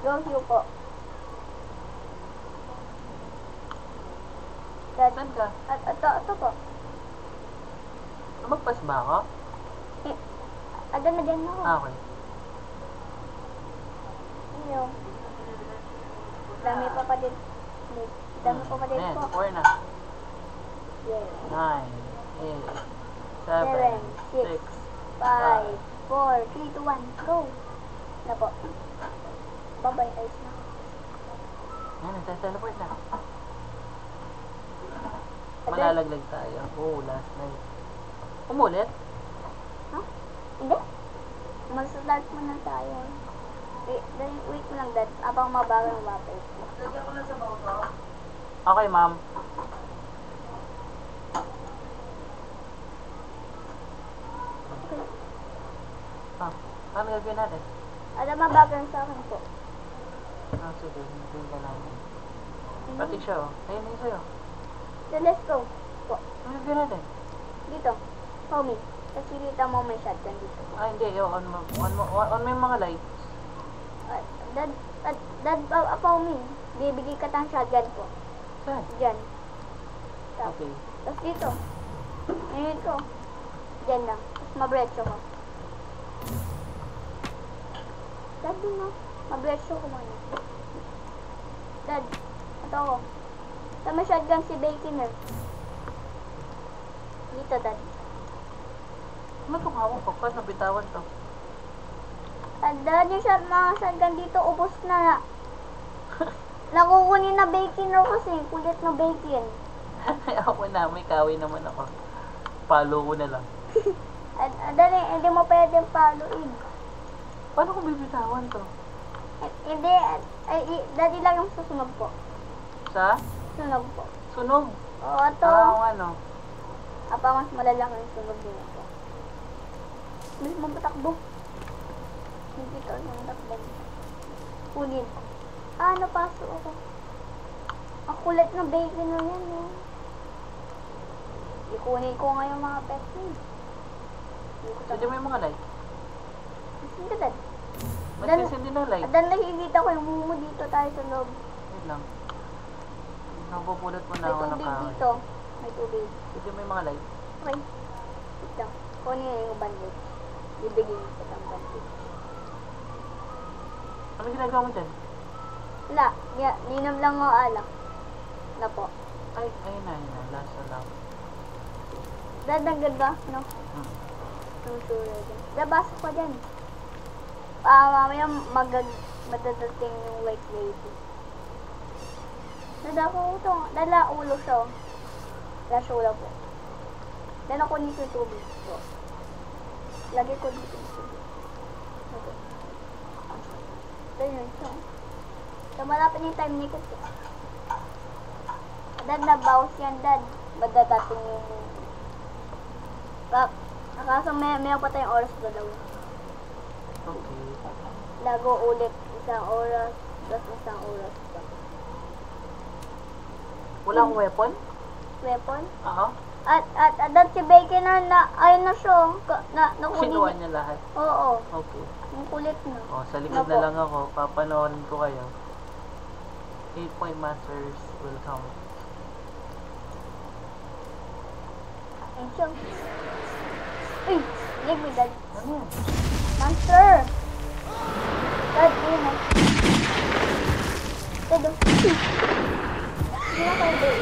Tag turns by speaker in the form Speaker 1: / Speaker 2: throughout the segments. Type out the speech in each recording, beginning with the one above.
Speaker 1: Go heal po. Dad,
Speaker 2: Saan ka?
Speaker 1: ito po.
Speaker 2: Magpas ba ako?
Speaker 1: Ada na dyan ako.
Speaker 2: Ah, okay.
Speaker 1: Iyo. Dami pa pa din. Dami pa pa din
Speaker 2: Ayan,
Speaker 1: po.
Speaker 2: 4 na.
Speaker 1: Yes.
Speaker 2: 9, 8,
Speaker 1: 7,
Speaker 2: 7,
Speaker 1: 6,
Speaker 2: 6.
Speaker 1: 5, 4, 3, 2, 1, go! Na po. Babay, ayos na.
Speaker 2: Ayan, nagsa-teleport na. Malalaglag tayo. Oh, last night. Umulit?
Speaker 1: Ha? Hindi. Mag-start muna tayo. Wait mo lang, Dad. Abang mabago yung wapay.
Speaker 2: Lagyan ko lang sa bawto. Okay, ma'am.
Speaker 1: Okay.
Speaker 2: Ah, paano gagawin natin?
Speaker 1: Alam, mabago yung sa akin po.
Speaker 2: Ah, sige. Hindi ka namin. Pati siya, oh. Ayun, ayun sa'yo.
Speaker 1: So, let's go. Po.
Speaker 2: Ano gagawin natin?
Speaker 1: Dito. Homie. Kasi dito mo may shotgun dito.
Speaker 2: Ah, hindi. On mo yung mga lights.
Speaker 1: Dad, homie. Bibigay ka tang shotgun po.
Speaker 2: Saan?
Speaker 1: Diyan. Tapos,
Speaker 2: Okay.
Speaker 1: tapos dito. Ngayon ko. Diyan lang. Tapos mabretso ko. Dad, din mo. Mabretso ko muna. Dad, ito ako. Sa may shotgun si Baconer. Dito, Dad.
Speaker 2: Ano itong hawak ko? Paano nabitawan to?
Speaker 1: Dad, yung mga shotgun dito, ubos na. Nakukunin na Baconer kasi. Kulit na bacon.
Speaker 2: Ako na. May kawi naman ako. Palo ko na lang.
Speaker 1: Dali, hindi mo pwedeng paluin.
Speaker 2: Paano ko bibitawan to?
Speaker 1: Hindi, dali lang yung susunog po.
Speaker 2: Sa?
Speaker 1: Sunog po.
Speaker 2: Sunog.
Speaker 1: Oo, ito.
Speaker 2: Ah, ano?
Speaker 1: Apa, mas malalaki yung sunog din ito. Bilis mo patakbo. Hindi ito, yung takbo. Kunin. Ah, napaso ako. Ang kulit ng bacon na yan, eh. Ikunin ko nga yung mga pets niya.
Speaker 2: Pwede mo yung mga lights.
Speaker 1: Kasi ka, Dad.
Speaker 2: Magsisindi ng lights.
Speaker 1: Dan nakikita ko yung mumu dito tayo sa loob.
Speaker 2: Wait lang. Napupulot mo na
Speaker 1: May
Speaker 2: ako ng
Speaker 1: tubig
Speaker 2: kahoy.
Speaker 1: dito. May tubig.
Speaker 2: Pwede mo yung mga lights.
Speaker 1: Okay. Wait lang. Kunin niya yung bandage. Bibigyan ko ng bandage.
Speaker 2: Ano ginagawa mo dyan?
Speaker 1: Wala. Ninom lang ako alak. Na po.
Speaker 2: Ay, ayun na. Last na lang.
Speaker 1: Dadagdag ba? No?
Speaker 2: Hmm.
Speaker 1: Susura dyan. Dabasa ko dyan. Mamaya madadating yung white lady. Dada ko ito. Dala ulo siya. Dala siya ulo po. Dala ko nito yung tubig po. Lagi ko dito yung tubig. Okay. Dala siya. So, malapit na yung time ni kasi. Dad, nabawas yan, Dad. Madadating yung... Kaso may pa tayong oras ba daw?
Speaker 2: Okay.
Speaker 1: Lago ulit. Isang oras. Tapos isang oras pa.
Speaker 2: Wala akong weapon?
Speaker 1: Weapon?
Speaker 2: Oo.
Speaker 1: At si Bacon ayun na siya. Nakunin.
Speaker 2: Kinuha niya lahat.
Speaker 1: Oo.
Speaker 2: Okay.
Speaker 1: Ang kulit na.
Speaker 2: O, sa likod na lang ako. Papanoorin ko kayo. 8-point masters will come.
Speaker 1: Ayun siya. Uy! Lig mo, Dad.
Speaker 2: Ano yan?
Speaker 1: Monster! Dad, ayun na. Dad, oh. Hindi na kayo, Dad.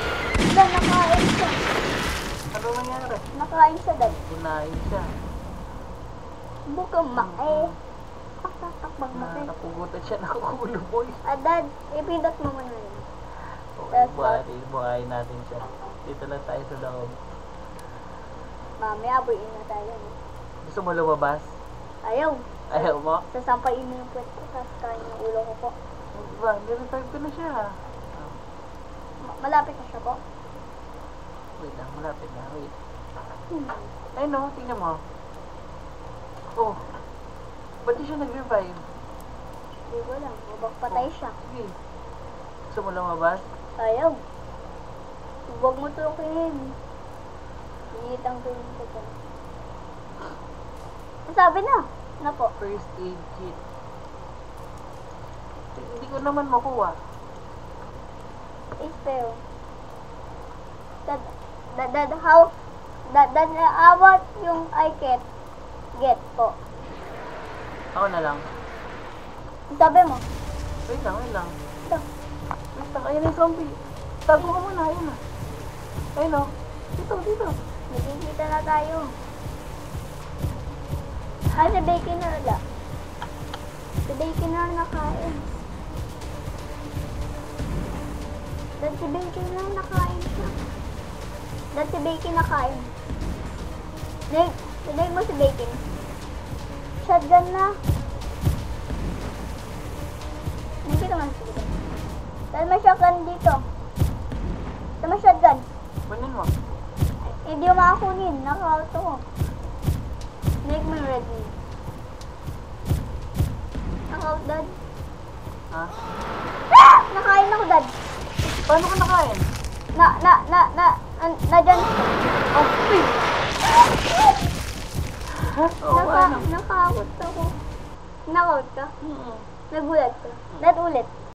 Speaker 1: Dad, nakain siya.
Speaker 2: Ano nangyari?
Speaker 1: Nakain siya, Dad.
Speaker 2: Bunain siya.
Speaker 1: Bukang mae. Takbang mae.
Speaker 2: Napugutan siya ng ulo, boy.
Speaker 1: Dad, ipindot mo muna yun.
Speaker 2: Okay, buhayin natin siya. Dito lang tayo sa loob.
Speaker 1: Mamaya, abuin na tayo.
Speaker 2: Gusto mo lumabas?
Speaker 1: Ayaw.
Speaker 2: Ayaw mo?
Speaker 1: Sasampain mo yung puwet ko, tapos kain yung ulo ko po.
Speaker 2: Diba, nire-type ko na siya.
Speaker 1: Malapit na siya po.
Speaker 2: Wait lang, malapit na. Wait.
Speaker 1: Hmm.
Speaker 2: Ay no, tingnan mo. Oh. Ba't di siya nag-revive?
Speaker 1: Hindi ko lang. Patay siya.
Speaker 2: Sige. Gusto mo lumabas?
Speaker 1: Ayaw. Huwag mo turukin. Hinitang ko yung puto. Sabi na. Na po.
Speaker 2: First aid kit.
Speaker 1: Sige.
Speaker 2: Hindi ko naman makuha.
Speaker 1: Fail. How about yung I get po?
Speaker 2: Ako na lang.
Speaker 1: Sabi mo.
Speaker 2: Wait lang, wait lang.
Speaker 1: Ito.
Speaker 2: Wait lang, ayun yung zombie. Tago ka muna, ayun na. Ayun o. Dito, dito.
Speaker 1: Nagkikita na tayo. Ah, si Bacon na wala. Si Bacon na nakain. Dahil si Bacon na nakain siya. Dahil si Bacon nakain. Sinag mo si Bacon. Shotgun na. Hindi naman si Bacon. Dahil may shotgun dito. Dahil may shotgun.
Speaker 2: Kunin mo.
Speaker 1: Hindi mo makakunin. Naka-auto ko. Make me ready. Naka-out, Dad.
Speaker 2: Ha?
Speaker 1: Ah! Nakain ako, Dad.
Speaker 2: Paano ka nakain?
Speaker 1: Na dyan.
Speaker 2: Oh, please! Oo, ano?
Speaker 1: Naka-out ako. Naka-out ka?
Speaker 2: Mm-mm.
Speaker 1: Nagulat ka. Dad, ulit.